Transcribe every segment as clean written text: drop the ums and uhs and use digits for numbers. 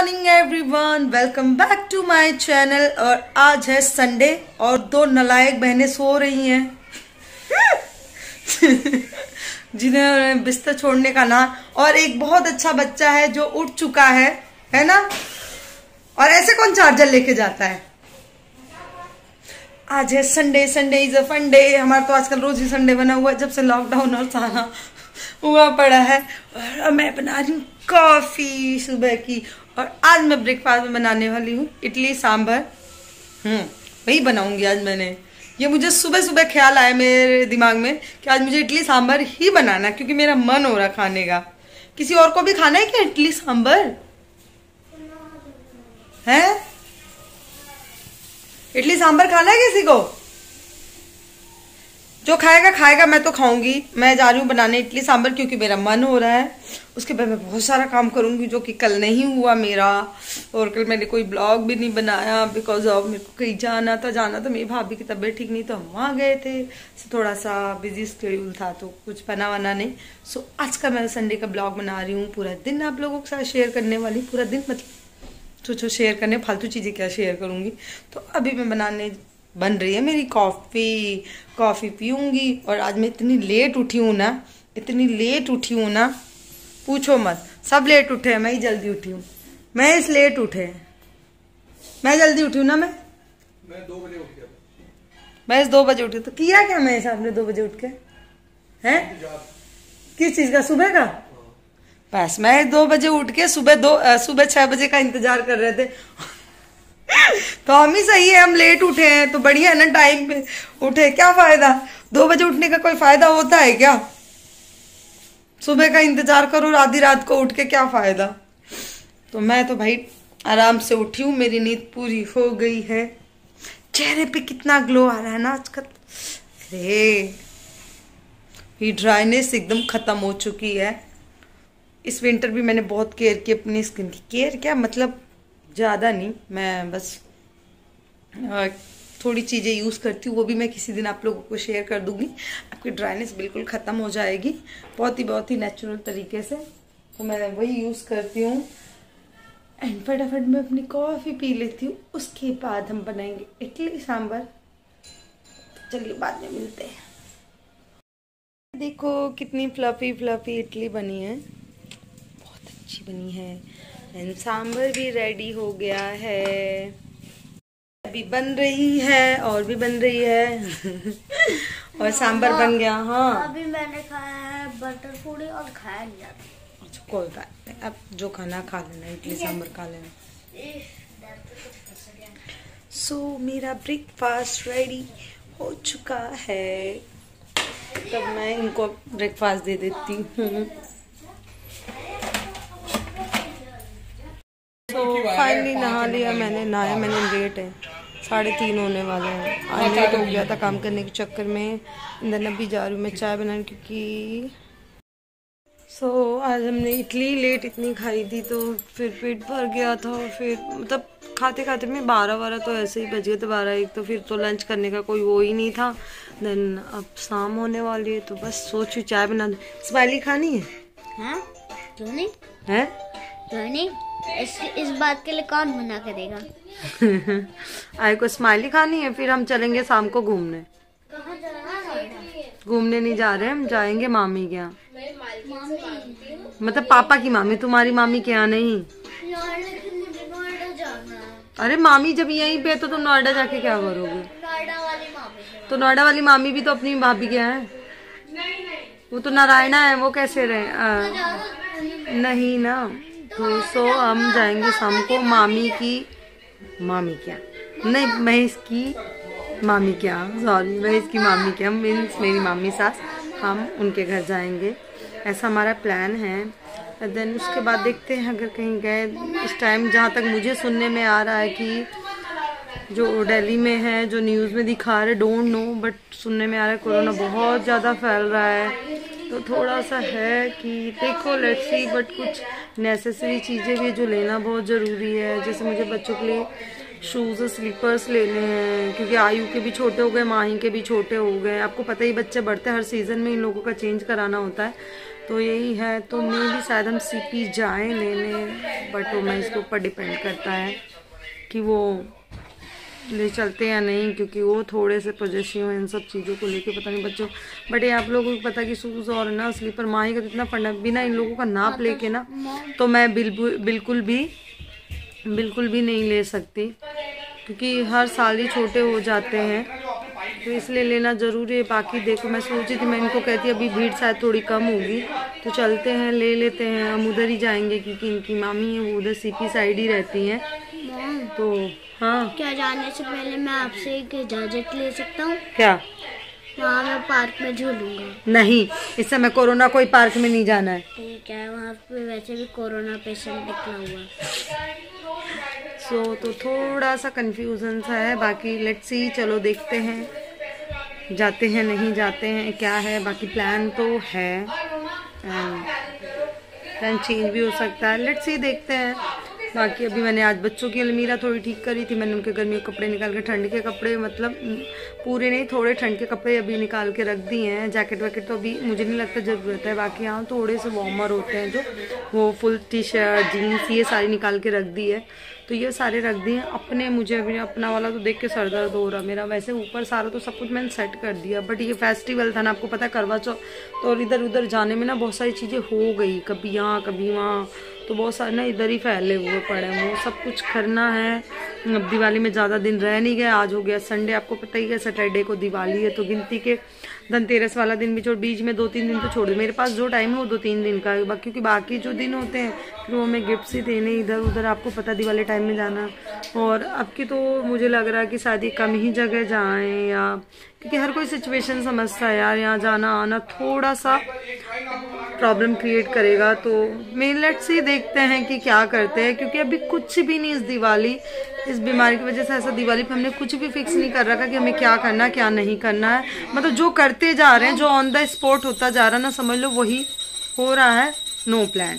Morning everyone, welcome back to my channel. और आज है संडे और दो नालायक बहनें सो रही हैं जिन्हें बिस्तर छोड़ने का ना, और एक बहुत अच्छा बच्चा है जो उठ चुका है ना। और ऐसे कौन चार्जर लेके जाता है। आज है Sunday, Sunday is a fun day. हमारा तो आजकल रोज ही संडे बना हुआ है जब से लॉकडाउन और सारा हुआ पड़ा है। और मैं बना रही हूँ कॉफी सुबह की। और आज मैं ब्रेकफास्ट में बनाने वाली हूँ इडली सांभर। वही बनाऊंगी आज। मैंने ये मुझे सुबह सुबह ख्याल आया मेरे दिमाग में कि आज मुझे इडली सांभर ही बनाना, क्योंकि मेरा मन हो रहा खाने का। किसी और को भी खाना है क्या इडली सांभर? है इडली सांभर खाना है किसी को? जो खाएगा खाएगा, मैं तो खाऊंगी। मैं जा रही हूँ बनाने इडली सांभर क्योंकि मेरा मन हो रहा है। उसके बाद मैं बहुत सारा काम करूंगी जो कि कल नहीं हुआ मेरा। और कल मैंने कोई ब्लॉग भी नहीं बनाया बिकॉज ऑफ मेरे को कहीं जाना था। मेरी भाभी की तबीयत ठीक नहीं, तो हम वहाँ गए थे। थोड़ा सा बिजी शेड्यूल था तो कुछ बना वना नहीं। सो आज का मैं संडे का ब्लॉग बना रही हूँ। पूरा दिन आप लोगों के साथ शेयर करने वाली। पूरा दिन मतलब जो शेयर करने, फालतू चीजें क्या शेयर करूंगी। तो अभी मैं बन रही है मेरी कॉफी पीऊंगी। और आज मैं इतनी लेट उठी हूँ ना, पूछो मत। सब लेट उठे हैं, मैं ही जल्दी उठी हूँ। मैं जल्दी उठी हूँ ना। मैं 2 बजे उठ गया। मैं 2 बजे उठी। तो किया क्या मैं साहब ने 2 बजे उठ के? हैं किस चीज का? सुबह का? बस मैं 2 बजे उठ के सुबह 6 बजे का इंतजार कर रहे थे। तो हम ही सही है, हम लेट उठे हैं तो बढ़िया है ना। टाइम पे उठे, क्या फायदा? 2 बजे उठने का कोई फायदा होता है क्या? सुबह का इंतजार करो आधी रात को उठ के, क्या फायदा? तो मैं तो भाई आराम से उठी हूँ, मेरी नींद पूरी हो गई है। चेहरे पे कितना ग्लो आ रहा है ना आजकल। अरे ये ड्राइनेस एकदम खत्म हो चुकी है। इस विंटर भी मैंने बहुत केयर की अपनी स्किन की। केयर क्या मतलब, ज़्यादा नहीं, मैं बस थोड़ी चीज़ें यूज़ करती हूँ। वो भी मैं किसी दिन आप लोगों को शेयर कर दूंगी। आपकी ड्राइनेस बिल्कुल ख़त्म हो जाएगी बहुत ही नेचुरल तरीके से। तो मैं वही यूज़ करती हूँ। एंड फटाफट मैं अपनी कॉफ़ी पी लेती हूँ। उसके बाद हम बनाएंगे इडली सांभर। तो चलिए बाद में मिलते हैं। देखो कितनी फ्लफी इडली बनी है, बहुत अच्छी बनी है। एंड सांभर भी रेडी हो गया है, अभी बन रही है और भी बन रही है। और सांभर बन गया। हाँ अभी मैंने खाया है बटर पूड़ी और खाया नहीं जाता। अच्छा कोई बात नहीं, अब जो खाना खा लेना, इडली सांभर खा लेना। सो मेरा ब्रेकफास्ट रेडी हो चुका है। तब मैं इनको ब्रेकफास्ट दे देती हूँ। तो फाइनली नहा लिया मैंने लेट है, 3:30 होने वाले हैं। आज लेट हो गया था काम करने के चक्कर में। इंदर अभी जा रही हूँ मैं चाय बनाने, क्योंकि आज हमने इडली लेट इतनी खाई थी तो फिर पेट भर गया था। और फिर मतलब खाते खाते में 12 तो ऐसे ही बज गए थे, 12-1। तो फिर तो लंच करने का कोई वो ही नहीं था। देन अब शाम होने वाली है तो बस सोचू चाय बना दूँ। स्माइली खानी है? हाँ क्यों नहीं है? क्यों नहीं, इस बात के लिए कौन मना करेगा। आए को स्माइली खानी है। फिर हम चलेंगे शाम को घूमने। कहाँ जाना? घूमने नहीं जा रहे, हम जाएंगे मामी के यहाँ। मतलब पापा की मामी, तुम्हारी मामी के यहाँ नहीं। नोएडा जाना है। अरे मामी जब यहीं पे तो तुम नोएडा जाके क्या करोगे? नोएडा वाली मामी। तो नोएडा वाली मामी भी तो अपनी भाभी के यहाँ है। वो तो नारायणा है, वो कैसे रहे? नहीं ना। तो हम जाएंगे शाम को मामी क्या नहीं, महेश की मामी क्या, सॉरी महेश की मामी क्या मीन्स मेरी मामी सास। हम उनके घर जाएंगे, ऐसा हमारा प्लान है। देन उसके बाद देखते हैं अगर कहीं गए। इस टाइम जहाँ तक मुझे सुनने में आ रहा है कि जो दिल्ली में है, जो न्यूज़ में दिखा रहे, डोंट नो, बट सुनने में आ रहा है कोरोना बहुत ज़्यादा फैल रहा है। तो थोड़ा सा है कि देखो लेट्स सी, बट कुछ नेसेसरी चीज़ें भी जो लेना बहुत ज़रूरी है। जैसे मुझे बच्चों के लिए शूज़ और स्लीपर्स लेने हैं, क्योंकि आयु के भी छोटे हो गए, माही के भी छोटे हो गए। आपको पता ही बच्चे बढ़ते हैं, हर सीज़न में इन लोगों का चेंज कराना होता है। तो यही है। तो मैं भी शायद हम सीपी जाएं लेने, बट वो मैं इसके ऊपर डिपेंड करता है कि वो ले चलते या नहीं, क्योंकि वो थोड़े से पॉजिटिव हैं इन सब चीज़ों को लेके, पता नहीं बच्चों। बट ये आप लोगों को पता कि शूज़ और ना स्लीपर माही का तो इतना फंडा, बिना इन लोगों का नाप लेके ना तो मैं बिल्कुल भी नहीं ले सकती, क्योंकि हर साल ही छोटे हो जाते हैं, तो इसलिए लेना ज़रूरी है। बाकी देखो मैं सोची थी, मैं इनको कहती अभी भीड़ शायद थोड़ी कम होगी तो चलते हैं ले लेते हैं, हम उधर ही जाएंगे क्योंकि इनकी मामी है वो उधर सीपी साइड ही रहती हैं। तो हाँ, क्या जाने से पहले मैं आपसे एक इजाजत ले सकता हूँ? क्या? वहाँ मैं पार्क में झूलूंगा। नहीं, इस समय कोरोना कोई पार्क में नहीं जाना है। ठीक है, वहाँ पे वैसे भी कोरोना पेशेंट निकला हुआ। तो थोड़ा सा कंफ्यूजन सा है, बाकी लेट्स सी, चलो देखते हैं जाते हैं नहीं जाते हैं क्या है। बाकी प्लान तो है, प्लान चेंज भी हो सकता है, लेट्स सी देखते हैं। बाकी अभी मैंने आज बच्चों की अलमीरा थोड़ी ठीक करी थी, मैंने उनके गर्मी के कपड़े निकाल के, ठंड के कपड़े मतलब पूरे नहीं थोड़े ठंड के कपड़े अभी निकाल के रख दिए हैं। जैकेट वैकेट तो अभी मुझे नहीं लगता ज़रूरत है, बाकी यहाँ थोड़े से वार्मर होते हैं जो वो फुल टी शर्ट जीन्स ये सारी निकाल के रख दी है, तो ये सारे रख दिए हैं अपने। मुझे अभी अपना वाला तो देख के सर दर्द हो रहा मेरा, वैसे ऊपर सारा तो सब कुछ मैंने सेट कर दिया, बट ये फेस्टिवल था ना, आपको पता है करवा चौथ, तो और इधर उधर जाने में ना बहुत सारी चीज़ें हो गई, कभी यहाँ कभी वहाँ, तो बहुत सारे ना इधर ही फैले हुए पड़े हैं, वो सब कुछ करना है। अब दिवाली में ज़्यादा दिन रह नहीं गए, आज हो गया संडे, आपको पता ही है सैटरडे को दिवाली है, तो गिनती के धनतेरस वाला दिन भी छोड़, बीच में 2-3 दिन तो छोड़ दो, मेरे पास जो टाइम है वो 2-3 दिन का है, क्योंकि बाकी जो दिन होते हैं फिर वो हमें गिफ्ट ही देने इधर उधर, आपको पता दिवाली टाइम में जाना। और अब की तो मुझे लग रहा है कि शायद कम ही जगह जाएं, या क्योंकि हर कोई सिचुएशन समझता है यार, यहाँ जाना आना थोड़ा सा प्रॉब्लम क्रिएट करेगा, तो मेन लेट्स ही देखते हैं कि क्या करते हैं, क्योंकि अभी कुछ भी नहीं इस दिवाली, इस बीमारी की वजह से ऐसा दिवाली पे हमने कुछ भी फिक्स नहीं कर रखा कि हमें क्या करना है क्या नहीं करना है, मतलब जो करते जा रहे हैं, जो ऑन द स्पॉट होता जा रहा है ना, समझ लो वही हो रहा है, नो प्लान,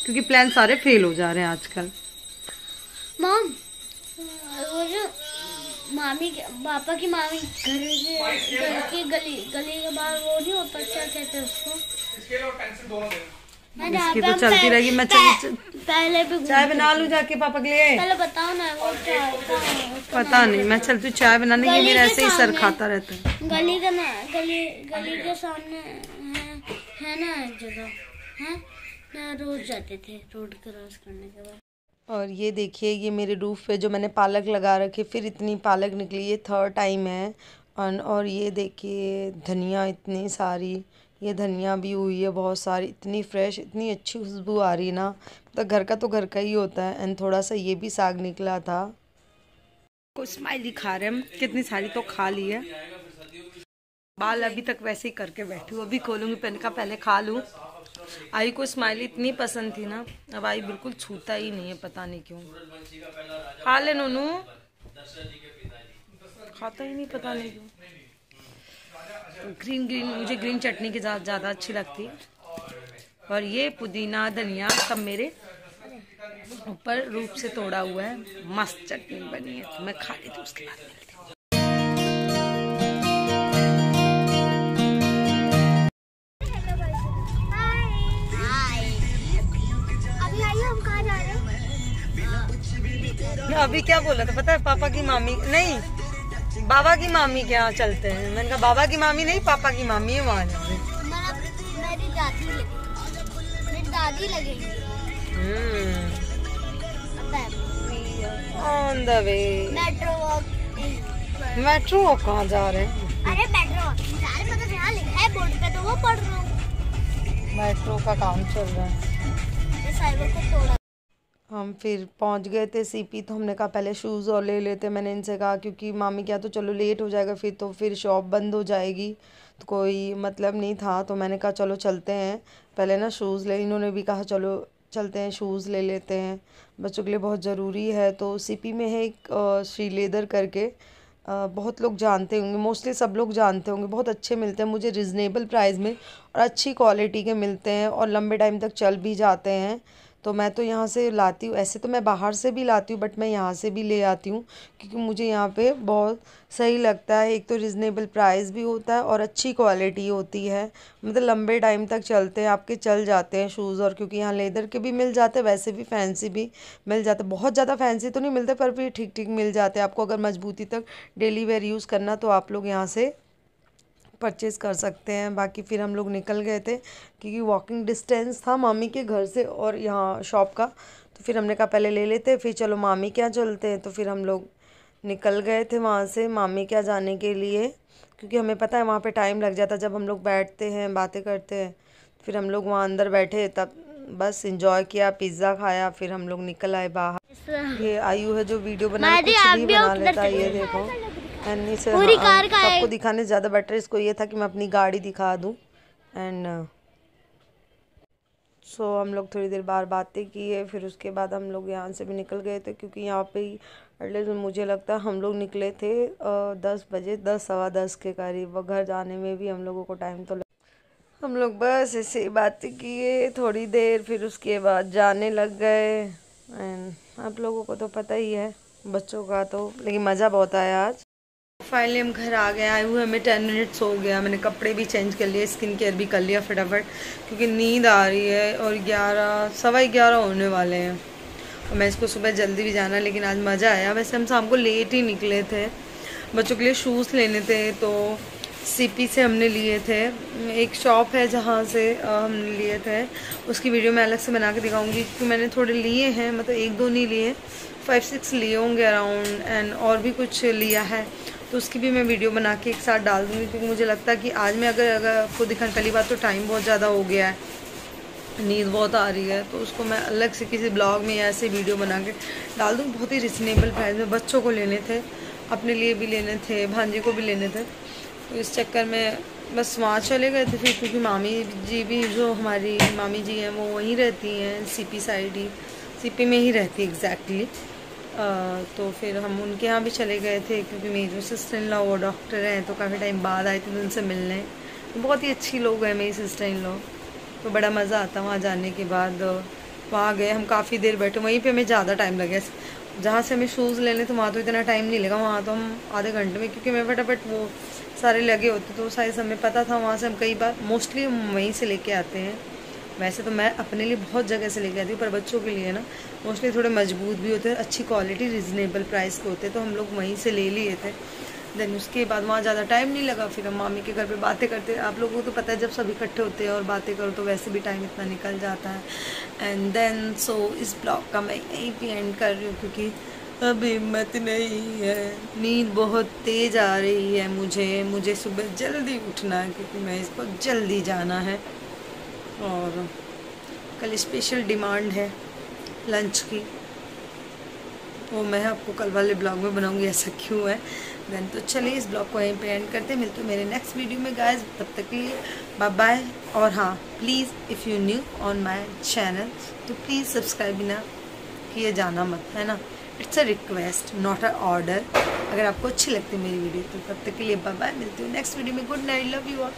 क्योंकि प्लान सारे फेल हो जा रहे हैं आजकल। मॉम, वो जो मामी पापा की मामी घर की गली के बाहर वो नहीं होता, क्या कहते हैं उसको? इसकी तो चलती रहेगी। मैं पहले भी चाय बना लूं जाके पापा के लिए, पहले बताओ ना वो क्या पता नहीं, मैं चलती चाय बनाने, ये मेरा ऐसे ही सर खाता रहता है। गली के सामने है ना एक जगह है ना, रोज जाते थे रोड क्रॉस करने के बाद। और ये देखिए, ये मेरे रूफ पे जो मैंने पालक लगा रखी, फिर इतनी पालक निकली, ये 3rd टाइम है। और ये देखिए धनिया इतनी सारी, ये धनिया भी हुई है बहुत सारी, इतनी फ्रेश, इतनी अच्छी खुशबू आ रही ना, तो घर का तो घर का ही होता है। एंड थोड़ा सा ये भी साग निकला था, कुछ स्माइली खा रहे हम, कितनी सारी तो खा ली है। बाल अभी तक वैसे ही करके बैठी हूँ, अभी खोलूँगी पेन का, पहले खा लूँ। आई को स्माइली इतनी पसंद थी ना, अब आई बिल्कुल छूता ही नहीं है, पता नहीं क्यों। खा ले नोनू, खाता ही नहीं, पता नहीं क्यों। ग्रीन मुझे ग्रीन चटनी के साथ ज़्यादा अच्छी लगती है, और ये पुदीना धनिया सब मेरे ऊपर रूप से तोड़ा हुआ है, मस्त चटनी बनी है, तो मैं खा लेती हूँ, उसके बाद मिलती हूँ। अभी क्या बोला था पता है? पापा की मामी नहीं, बाबा की मामी के यहाँ चलते हैं। मैंने कहा बाबा की मामी नहीं, पापा की मामी है, वहाँ जाएंगे। मेरी दादी लगेगी। On the way metro walk कहाँ जा रहे हैं? अरे मेट्रो वॉक जा रहे, मतलब यहाँ लिखा है बोर्ड पे, तो वो पढ़ रहा हूँ। मेट्रो का काम चल रहा है। साइबर को तोड़ा। हम फिर पहुंच गए थे सीपी, तो हमने कहा पहले शूज़ और ले लेते। मैंने इनसे कहा क्योंकि मामी क्या, तो चलो लेट हो जाएगा फिर, तो फिर शॉप बंद हो जाएगी, तो कोई मतलब नहीं था, तो मैंने कहा चलो चलते हैं पहले ना शूज़ ले। इन्होंने भी कहा चलो चलते हैं शूज़ ले लेते हैं, बच्चों के लिए बहुत ज़रूरी है। तो सीपी में है एक श्री लेदर करके, बहुत लोग जानते होंगे, मोस्टली सब लोग जानते होंगे, बहुत अच्छे मिलते हैं मुझे रिजनेबल प्राइस में, और अच्छी क्वालिटी के मिलते हैं, और लंबे टाइम तक चल भी जाते हैं। तो मैं तो यहाँ से लाती हूँ, ऐसे तो मैं बाहर से भी लाती हूँ बट मैं यहाँ से भी ले आती हूँ क्योंकि मुझे यहाँ पे बहुत सही लगता है। एक तो रिजनेबल प्राइस भी होता है और अच्छी क्वालिटी होती है, मतलब लंबे टाइम तक चलते हैं, आपके चल जाते हैं शूज़। और क्योंकि यहाँ लेदर के भी मिल जाते हैं, वैसे भी फैंसी भी मिल जाते हैं। बहुत ज़्यादा फैंसी तो नहीं मिलते पर भी ठीक ठीक मिल जाते हैं आपको। अगर मजबूती तक डेली वेयर यूज़ करना तो आप लोग यहाँ से परचेज़ कर सकते हैं। बाकी फिर हम लोग निकल गए थे क्योंकि वॉकिंग डिस्टेंस था मामी के घर से और यहाँ शॉप का, तो फिर हमने कहा पहले ले लेते फिर चलो मामी क्या चलते हैं। तो फिर हम लोग निकल गए थे वहाँ से मामी क्या जाने के लिए, क्योंकि हमें पता है वहाँ पे टाइम लग जाता है जब हम लोग बैठते हैं बातें करते हैं। फिर हम लोग वहाँ अंदर बैठे, तब बस इंजॉय किया, पिज़्ज़ा खाया, फिर हम लोग निकल आए बाहर। ये आयु है जो वीडियो बना कुछ भी बना लेता है, ये देखो। एंड इसे सबको दिखाने से ज़्यादा बेटर इसको ये था कि मैं अपनी गाड़ी दिखा दूँ। एंड सो हम लोग थोड़ी देर बाहर बातें किए, फिर उसके बाद हम लोग यहाँ से भी निकल गए थे क्योंकि यहाँ पे एटलीस्ट मुझे लगता है हम लोग निकले थे 10 बजे, 10 सवा 10 के करीब। घर जाने में भी हम लोगों को टाइम तो हम लोग बस ऐसे बातें किए थोड़ी देर, फिर उसके बाद जाने लग गए। एंड आप लोगों को तो पता ही है बच्चों का तो, लेकिन मज़ा बहुत आया आज। फाइनली हम घर आ गए, आए हुए हमें 10 मिनट्स हो गया। मैंने कपड़े भी चेंज कर लिए, स्किन केयर भी कर लिया फटाफट क्योंकि नींद आ रही है और 11 सवा 11 होने वाले हैं और मैं इसको सुबह जल्दी भी जाना। लेकिन आज मज़ा आया। वैसे हम शाम को लेट ही निकले थे, बच्चों के लिए शूज़ लेने थे तो सीपी से हमने लिए थे। एक शॉप है जहाँ से हमने लिए थे, उसकी वीडियो मैं अलग से बना के दिखाऊंगी क्योंकि मैंने थोड़े लिए हैं, मतलब 1-2 नहीं लिए, 5-6 लिए होंगे अराउंड। एंड और भी कुछ लिया है तो उसकी भी मैं वीडियो बना के एक साथ डाल दूँगी क्योंकि मुझे लगता है कि आज मैं अगर आपको दिखाने पहली बात तो टाइम बहुत ज़्यादा हो गया है, नींद बहुत आ रही है, तो उसको मैं अलग से किसी ब्लॉग में ऐसे वीडियो बना के डाल दूँ। बहुत ही रिजनेबल प्राइस में बच्चों को लेने थे, अपने लिए भी लेने थे, भांजी को भी लेने थे, तो इस चक्कर में बस वहाँ चले गए थे। फिर क्योंकि मामी जी भी, जो हमारी मामी जी हैं वो वहीं रहती हैं, सीपी साइड ही, सीपी में ही रहती एग्जैक्टली। तो फिर हम उनके यहाँ भी चले गए थे क्योंकि मेरी जो सिस्टर इन लॉ वो डॉक्टर हैं, तो काफ़ी टाइम बाद आए थे उनसे मिलने। बहुत ही अच्छी लोग हैं मेरी सिस्टर इन लॉ, तो बड़ा मज़ा आता वहाँ जाने के बाद। वहाँ गए हम, काफ़ी देर बैठे, वहीं पे हमें ज़्यादा टाइम लगे। जहाँ से हमें शूज़ लेने थे वहाँ तो इतना टाइम नहीं लगा, वहाँ तो हम आधे घंटे में, क्योंकि मैं फटाफट वो सारे लगे होते तो साइज़ हमें पता था। वहाँ से हम कई बार मोस्टली हम वहीं से लेके आते हैं। वैसे तो मैं अपने लिए बहुत जगह से लेके आती हूँ पर बच्चों के लिए ना मोस्टली थोड़े मजबूत भी होते हैं, अच्छी क्वालिटी रिजनेबल प्राइस के होते हैं, तो हम लोग वहीं से ले लिए थे। देन उसके बाद वहाँ ज़्यादा टाइम नहीं लगा, फिर हम मामी के घर पे बातें करते। आप लोगों को तो पता है जब सब इकट्ठे होते हैं और बातें करो तो वैसे भी टाइम इतना निकल जाता है। एंड देन सो इस ब्लॉग का मैं यहीं पे एंड कर रही हूँ क्योंकि अब हिम्मत नहीं है, नींद बहुत तेज़ आ रही है मुझे सुबह जल्दी उठना है क्योंकि मैं इसको जल्दी जाना है और कल स्पेशल डिमांड है लंच की, वो मैं आपको कल वाले ब्लॉग में बनाऊंगी ऐसा क्यों है। देन तो चलिए इस ब्लॉग को यहीं पे एंड करते हैं, मिलते हैं मेरे नेक्स्ट वीडियो में गाइस, तब तक के लिए बाय बाय। और हाँ please if you new on my channel तो प्लीज़ सब्सक्राइब भी ना किए जाना मत, है ना, it's a request not a order. अगर आपको अच्छी लगती है मेरी वीडियो तो तब तक के लिए बाय बाय, मिलती हूँ नेक्स्ट वीडियो में। Good night, love you all.